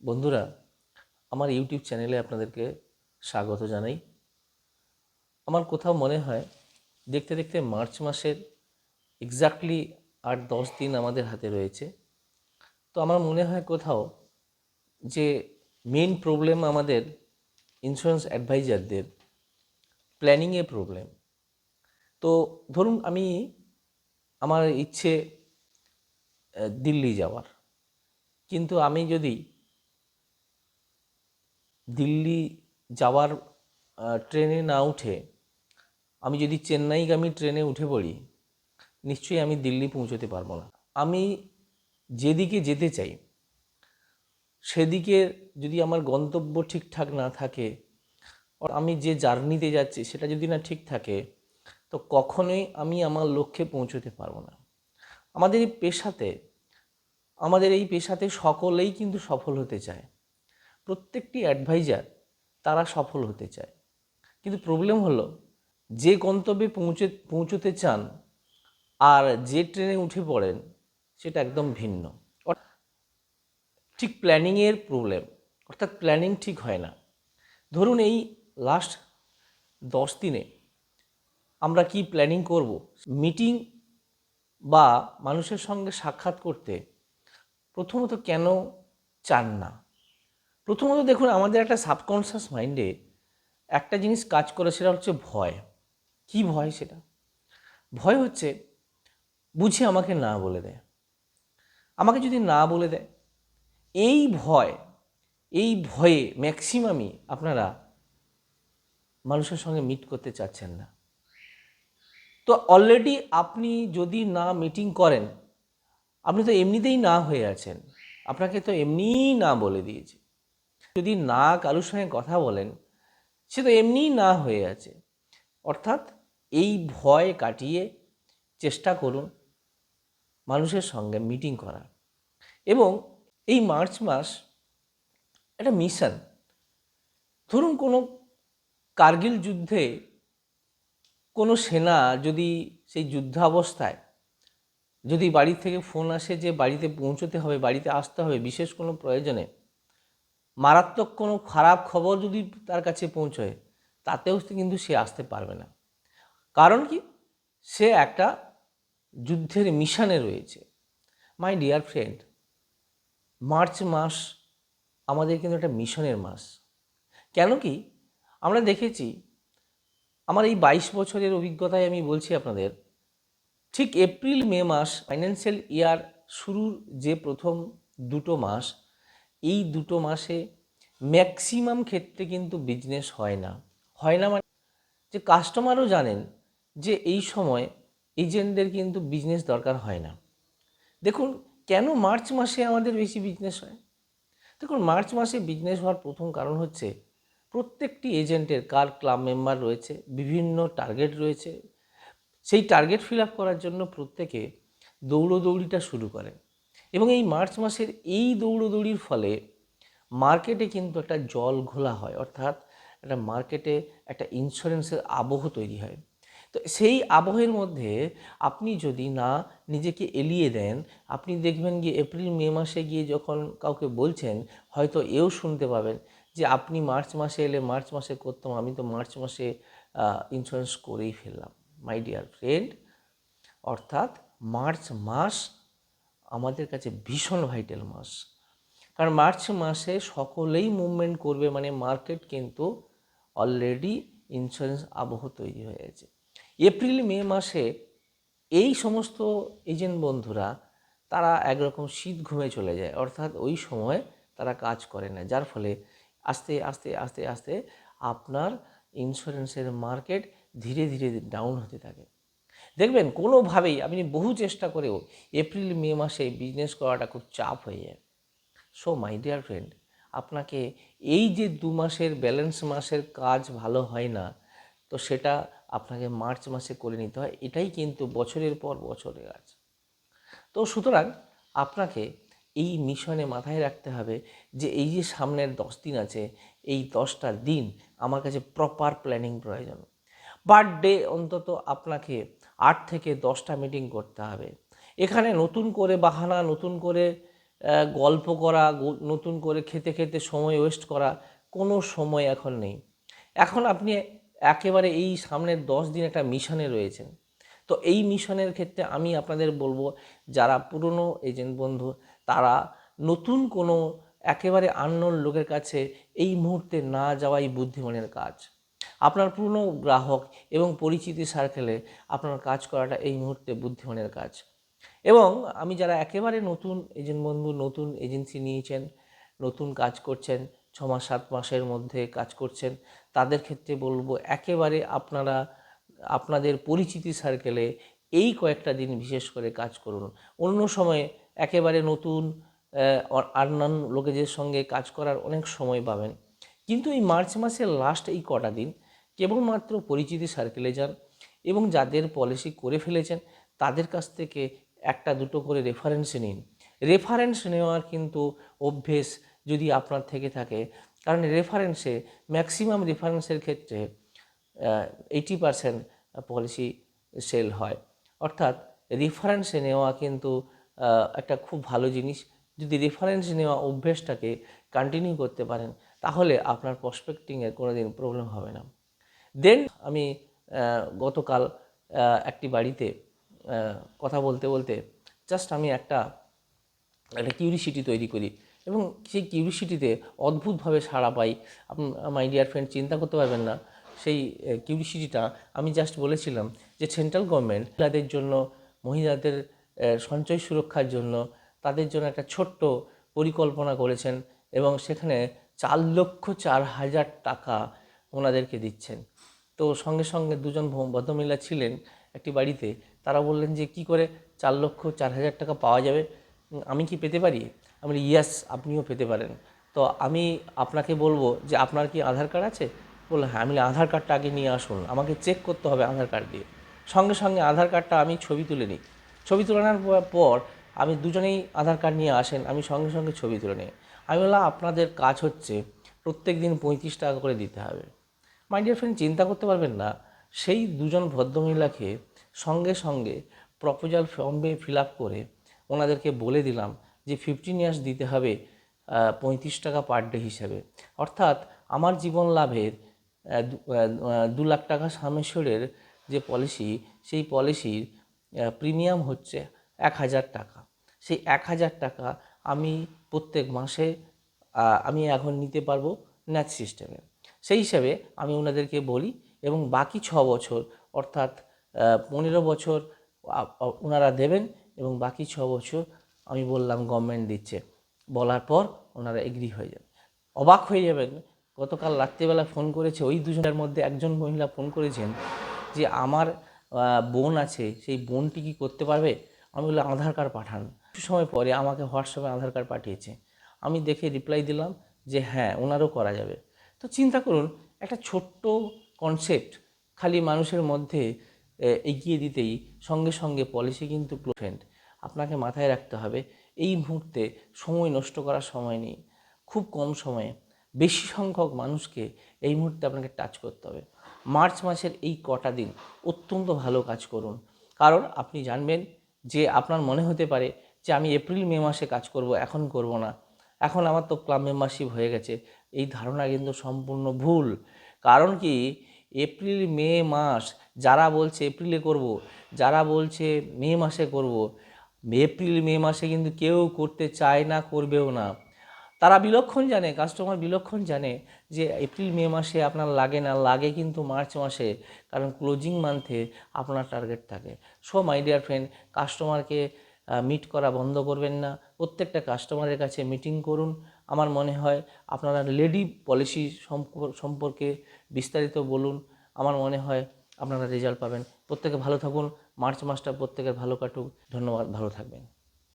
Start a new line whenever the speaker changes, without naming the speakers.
বন্ধুরা, আমার ইউটিউব চ্যানেলে আপনাদেরকে স্বাগত জানাই। আমার কোথাও মনে হয় দেখতে দেখতে মার্চ মাসের এক্স্যাক্টলি ৮-১০ দিন আমাদের হাতে রয়েছে। তো আমার মনে হয় কোথাও যে মেইন প্রবলেম আমাদের ইন্স্যুরেন্স অ্যাডভাইজারদের প্ল্যানিংয়ে প্রবলেম। তো ধরুন আমার ইচ্ছে দিল্লি যাওয়ার, কিন্তু আমি যদি দিল্লি যাওয়ার ট্রেনে না উঠে আমি যদি চেন্নাইগামী ট্রেনে উঠে পড়ি, নিশ্চয়ই আমি দিল্লি পৌঁছতে পারবো না। আমি যেদিকে যেতে চাই সেদিকে যদি আমার গন্তব্য ঠিকঠাক না থাকে, আমি যে জার্নিতে যাচ্ছি সেটা যদি না ঠিক থাকে, তো কখনোই আমি আমার লক্ষ্যে পৌঁছতে পারবো না। আমাদের এই পেশাতে সকলেই কিন্তু সফল হতে চায়। প্রত্যেকটি অ্যাডভাইজার তারা সফল হতে চায়, কিন্তু প্রবলেম হলো যে গন্তব্যে পৌঁছতে চান আর যে ট্রেনে উঠে পড়েন সেটা একদম ভিন্ন। ঠিক প্ল্যানিংয়ের প্রবলেম, অর্থাৎ প্ল্যানিং ঠিক হয় না। ধরুন এই লাস্ট 10 দিনে আমরা কি প্ল্যানিং করব, মিটিং বা মানুষের সঙ্গে সাক্ষাৎ করতে প্রথমত কেন চান না? প্রথমত দেখুন, আমাদের একটা সাবকনশিয়াস মাইন্ডে একটা জিনিস কাজ করে, সেটা হচ্ছে ভয়। কি ভয়? সেটা ভয় হচ্ছে বুঝি আমাকে না বলে দেয়। আমাকে যদি না বলে দেয়, এই ভয়ে ম্যাক্সিমামই আপনারা মানুষের সঙ্গে মিট করতে চাচ্ছেন না। তো অলরেডি আপনি যদি না মিটিং করেন, আপনি তো এমনিতেই না হয়ে আছেন, আপনাকে তো এমনিই না বলে দিয়েছে। যদি না কারোর সঙ্গে কথা বলেন, সে তো এমনিই না হয়ে আছে। অর্থাৎ এই ভয় কাটিয়ে চেষ্টা করুন মানুষের সঙ্গে মিটিং করার। এবং এই মার্চ মাস একটা মিশন। ধরুন কোনো কার্গিল যুদ্ধে কোনো সেনা যদি সেই যুদ্ধাবস্থায় যদি বাড়ি থেকে ফোন আসে যে বাড়িতে পৌঁছতে হবে, বাড়িতে আসতে হবে বিশেষ কোনো প্রয়োজনে, মারাত্মক কোনো খারাপ খবর যদি তার কাছে পৌঁছয়, তাতেও কিন্তু সে আসতে পারবে না। কারণ কি? সে একটা যুদ্ধের মিশনে রয়েছে। মাই ডিয়ার ফ্রেন্ড, মার্চ মাস আমাদের কিন্তু একটা মিশনের মাস। কেন কি? আমরা দেখেছি, আমার এই 22 বছরের অভিজ্ঞতায় আমি বলছি আপনাদের, ঠিক এপ্রিল মে মাস ফাইন্যান্সিয়াল ইয়ার শুরুর যে প্রথম দুটো মাস, এই দুটো মাসে ম্যাক্সিমাম ক্ষেত্রে কিন্তু বিজনেস হয় না। মানে যে কাস্টমারও জানেন যে এই সময় এজেন্টদের কিন্তু বিজনেস দরকার হয় না। দেখুন কেন মার্চ মাসে আমাদের বেশি বিজনেস হয়। দেখুন, মার্চ মাসে বিজনেস হওয়ার প্রথম কারণ হচ্ছে প্রত্যেকটি এজেন্টের কার ক্লাব মেম্বার রয়েছে, বিভিন্ন টার্গেট রয়েছে। সেই টার্গেট ফিল আপ করার জন্য প্রত্যেকে দৌড়োদৌড়িটা শুরু করে, এবং এই মার্চ মাসের এই দৌড়োদৌড়ির ফলে মার্কেটে কিন্তু একটা জল ঘোলা হয়, অর্থাৎ একটা মার্কেটে একটা ইন্স্যুরেন্সের আবহ তৈরি হয়। তো সেই আবহের মধ্যে আপনি যদি না নিজেকে এলিয়ে দেন, আপনি দেখবেন গিয়ে এপ্রিল মে মাসে গিয়ে যখন কাউকে বলছেন, হয়তো এও শুনতে পাবেন যে আপনি মার্চ মাসে এলে মার্চ মাসে করতাম, আমি তো মার্চ মাসে ইন্স্যুরেন্স করেই ফেললাম। মাই ডিয়ার ফ্রেন্ড, অর্থাৎ মার্চ মাস আমাদের কাছে ভীষণ ভাইটাল মাস। কারণ মার্চ মাসে সকলেই মুভমেন্ট করবে, মানে মার্কেট কিন্তু অলরেডি ইন্স্যুরেন্স আবহ তৈরি হয়ে গেছে। এপ্রিল মে মাসে এই সমস্ত এজেন্ট বন্ধুরা তারা একরকম শীত ঘুমে চলে যায়, অর্থাৎ ওই সময় তারা কাজ করে না, যার ফলে আস্তে আস্তে আস্তে আস্তে আপনার ইন্স্যুরেন্সের মার্কেট ধীরে ধীরে ডাউন হতে থাকে। দেখবেন কোনোভাবেই আপনি বহু চেষ্টা করেও এপ্রিল মে মাসে বিজনেস করাটা খুব চাপ হয়ে যায়। সো মাই ডিয়ার ফ্রেন্ড, আপনাকে এই যে 2 মাসের ব্যালেন্স মাসের কাজ ভালো হয় না, তো সেটা আপনাকে মার্চ মাসে করে নিতে হয়। এটাই কিন্তু বছরের পর বছরের কাজ। তো সুতরাং আপনাকে এই মিশনে মাথায় রাখতে হবে যে এই যে সামনের 10 দিন আছে, এই 10টা দিন আমার কাছে প্রপার প্ল্যানিং প্রয়োজন। পার ডে অন্তত আপনাকে 8 থেকে 10টা মিটিং করতে হবে। এখানে নতুন করে বাহানা, নতুন করে গল্প করা, নতুন করে খেতে খেতে সময় ওয়েস্ট করা, কোনো সময় এখন নেই। এখন আপনি একেবারে এই সামনের 10 দিন একটা মিশনে রয়েছেন। তো এই মিশনের ক্ষেত্রে আমি আপনাদের বলবো, যারা পুরনো এজেন্ট বন্ধু, তারা নতুন কোনো একেবারে আননোন লোকের কাছে এই মুহূর্তে না যাওয়াই বুদ্ধিমানের কাজ। আপনার পুরনো গ্রাহক এবং পরিচিতি সার্কেলে আপনার কাজ করাটা এই মুহূর্তে বুদ্ধিমানের কাজ। এবং আমি যারা একেবারে নতুন এজেন্ট বন্ধু, নতুন এজেন্সি নিয়েছেন, নতুন কাজ করছেন, 6 মাস 7 মাসের মধ্যে কাজ করছেন, তাদের ক্ষেত্রে বলবো একেবারে আপনারা আপনাদের পরিচিতি সার্কেলে এই কয়েকটা দিন বিশেষ করে কাজ করুন। অন্য সময়ে একেবারে নতুন আননোন লোকেদের সঙ্গে কাজ করার অনেক সময় পাবেন, কিন্তু এই মার্চ মাসের লাস্ট এই কটা দিন কেবলমাত্র পরিচিতি সার্কেলে যান এবং যাদের পলিসি করে ফেলেছেন তাদের কাছ থেকে একটা দুটো করে রেফারেন্স নিন। রেফারেন্স নেওয়ার কিন্তু অভ্যেস যদি আপনার থেকে থাকে, কারণ রেফারেন্সে ম্যাক্সিমাম রেফারেন্সের ক্ষেত্রে 80% পলিসি সেল হয়। অর্থাৎ রেফারেন্সে নেওয়া কিন্তু একটা খুব ভালো জিনিস। যদি রেফারেন্স নেওয়া অভ্যেসটাকে কন্টিনিউ করতে পারেন তাহলে আপনার প্রসপেক্টিংয়ের কোনো দিন প্রবলেম হবে না। দেন আমি গতকাল একটি বাড়িতে কথা বলতে বলতে জাস্ট আমি একটা কিউরিসিটি তৈরি করি এবং সেই কিউরিসিটিতে অদ্ভুতভাবে সাড়া পাই। মাই ডিয়ার ফ্রেন্ড, চিন্তা করতে পারবেন না সেই কিউরিসিটিটা আমি জাস্ট বলেছিলাম যে সেন্ট্রাল গভর্নমেন্ট মহিলাদের জন্য, মহিলাদের সঞ্চয় সুরক্ষার জন্য তাদের জন্য একটা ছোট্ট পরিকল্পনা করেছেন এবং সেখানে 4,04,000 টাকা ওনাদেরকে দিচ্ছেন। তো সঙ্গে সঙ্গে দুজন ভদ্রমহিলা ছিলেন একটি বাড়িতে, তারা বললেন যে কি করে 4,04,000 টাকা পাওয়া যাবে, আমি কি পেতে পারি? আমি বলি ইয়েস, আপনিও পেতে পারেন। তো আমি আপনাকে বলবো যে আপনার কি আধার কার্ড আছে? বললো হ্যাঁ। আমি আধার কার্ডটা আগে নিয়ে আসুন, আমাকে চেক করতে হবে আধার কার্ড দিয়ে। সঙ্গে সঙ্গে আধার কার্ডটা আমি ছবি তুলে নিই। ছবি তোলানোর পর আমি দুজনেই আধার কার্ড নিয়ে আসেন, আমি সঙ্গে সঙ্গে ছবি তুলে নিই। আমি বললাম আপনাদের কাজ হচ্ছে প্রত্যেক দিন 35 টাকা করে দিতে হবে। মাই ডিয়ার ফ্রেন্ড, চিন্তা করতে পারবেন না, সেই দুজন ভদ্রমহিলাকে সঙ্গে সঙ্গে প্রপোজাল ফর্মে ফিল আপ করে ওনাদেরকে বলে দিলাম যে 15 ইয়ার্স দিতে হবে 35 টাকা পার ডে হিসাবে। অর্থাৎ আমার জীবন লাভের 2 লাখ টাকা সামেশ্বরের যে পলিসি, সেই পলিসির প্রিমিয়াম হচ্ছে 1,000 টাকা। সেই 1,000 টাকা আমি প্রত্যেক মাসে আমি এখন নিতে পারবো ন্যাচ সিস্টেমে। সেই হিসাবে আমি ওনাদেরকে বলি এবং বাকি 6 বছর অর্থাৎ 15 বছর ওনারা দেবেন এবং বাকি 6 বছর আমি বললাম গভর্নমেন্ট দিচ্ছে। বলার পর ওনারা এগ্রি হয়ে যান। অবাক হয়ে যাবেন, গতকাল রাত্রিবেলা ফোন করেছে, ওই দুজনের মধ্যে একজন মহিলা ফোন করেছেন যে আমার বোন আছে, সেই বোনটি কি করতে পারবে? আমি বললাম আধার কার্ড পাঠান। কিছু সময় পরে আমাকে হোয়াটসঅ্যাপে আধার কার্ড পাঠিয়েছে। আমি দেখে রিপ্লাই দিলাম যে হ্যাঁ, ওনারও করা যাবে। তো চিন্তা করুন, একটা ছোট্ট কনসেপ্ট খালি মানুষের মধ্যে এগিয়ে দিতেই সঙ্গে সঙ্গে পলিসি কিন্তু ক্লোজেন্ট। আপনাকে মাথায় রাখতে হবে এই মুহূর্তে সময় নষ্ট করার সময় নেই। খুব কম সময়ে বেশি সংখ্যক মানুষকে এই মুহূর্তে আপনাকে টাচ করতে হবে। মার্চ মাসের এই কটা দিন অত্যন্ত ভালো কাজ করুন, কারণ আপনি জানবেন যে আপনার মনে হতে পারে যে আমি এপ্রিল মে মাসে কাজ করব, এখন করব না, এখন আমার তো ক্লাব মেম্বারশিপ হয়ে গেছে। এই ধারণা কিন্তু সম্পূর্ণ ভুল। কারণ কি, এপ্রিল মে মাস যারা বলছে এপ্রিলে করব, যারা বলছে মে মাসে করব, এপ্রিল মে মাসে কিন্তু কেউ করতে চায় না, করবেও না। তারা বিলক্ষণ জানে, কাস্টমার বিলক্ষণ জানে যে এপ্রিল মে মাসে আপনার লাগে না, লাগে কিন্তু মার্চ মাসে, কারণ ক্লোজিং মান্থে আপনার টার্গেট থাকে। সো মাই ডিয়ার ফ্রেন্ড, কাস্টমারকে মিট করা বন্ধ করবেন না, প্রত্যেকটা কাস্টমারের কাছে মিটিং করুন। আমার মনে হয় আপনারা লেডি পলিসি সম্পর্কে বিস্তারিত বলুন, আমার মনে হয় আপনারা রেজাল্ট পাবেন। প্রত্যেকে ভালো থাকুন, মার্চ মাসটা প্রত্যেকের ভালো কাটুক। ধন্যবাদ, ভালো থাকবেন।